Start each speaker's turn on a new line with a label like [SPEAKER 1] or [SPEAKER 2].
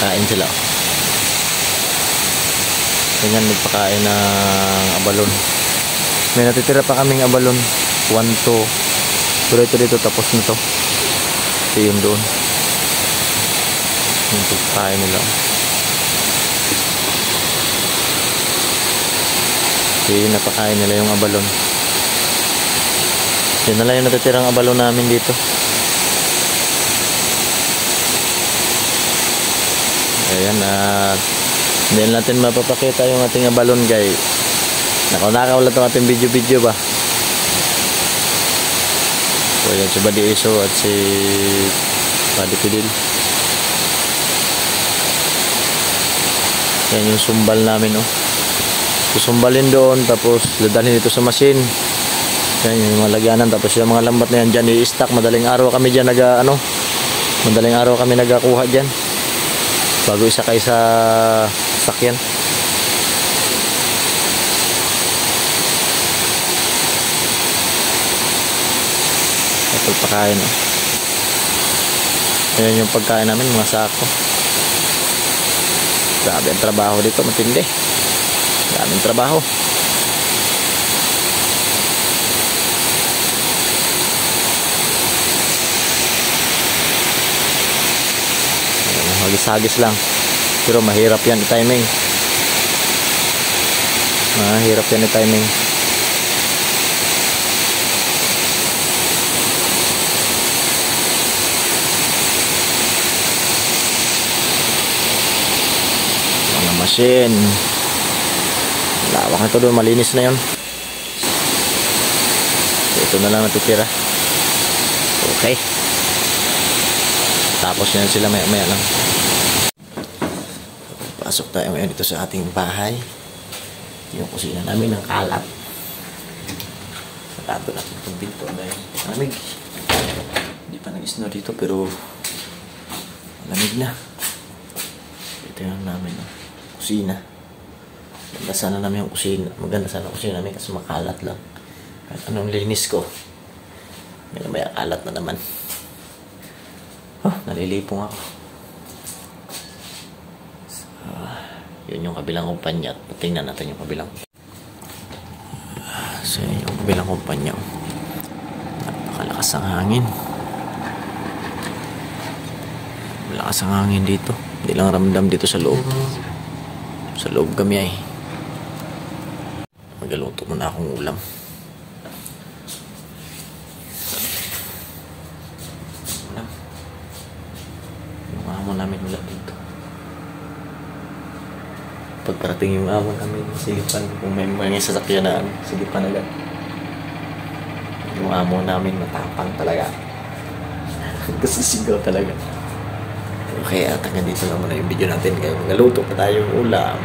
[SPEAKER 1] Kain sila. Ganyan, nagpakain ng abalon. May natitira pa kaming abalon. 1, 2. Pero ito dito, tapos na to. Ito yun doon. Yung pagkain nila. Ito yung napakain nila yung abalon. Yan na lang yung natitirang abalon namin dito. Ayan, hindi natin mapapakita yung ating abalon, guys. Nakawala itong ating video ba. So yan, si Buddy Iso at si Buddy Pidil. Yan yung sumbal namin, oh. Susumbalin doon, tapos dadalhin dito sa machine. Yan yung mga lagyanan, tapos yung mga lambat na yan dyan i-stack. Madaling araw kami dyan madaling araw kami nagakuha dyan bago isakay sa sakyan. Ito pagkain, oh. Ayan yung pagkain namin, mga sako. Grabe ang trabaho dito, matindi. Daming trabaho. Hagis-hagis lang. Pero mahirap yan i-timing. Mahirap yan i-timing. Mga machine. Lawak na ito doon. Malinis na yun. Ito na lang natitira. Okay. Tapos yan sila maya lang. Pasok tayo ngayon dito sa ating bahay. Yung kusina namin ng kalat. Sarado natin itong pinto dahil malamig. Hindi pa nag-snow dito pero malamig na. Ito yung namin, no? Kusina. Maganda sana namin yung kusina. Maganda sana yung kusina namin kasi makalat lang. Kahit anong linis ko, may kalat na naman. Nalilipong ako. Yun yung kabilang kumpanya. Tingnan natin yung kabilang. So yun yung kabilang kumpanya. Napakalakas ang hangin. Malakas ang hangin dito. Hindi lang ramdam dito sa loob. Sa loob kami ay. Magaluto muna akong ulam. Yung amo namin wala dito. Pagparating yung amo namin, silipan. Kung may mga sasakyan na silipan agad. Yung amo namin matapang talaga. Gusto sigaw talaga. Okay, at hanggang dito lang muna yung video natin. Kaya magaluto pa tayong ulam.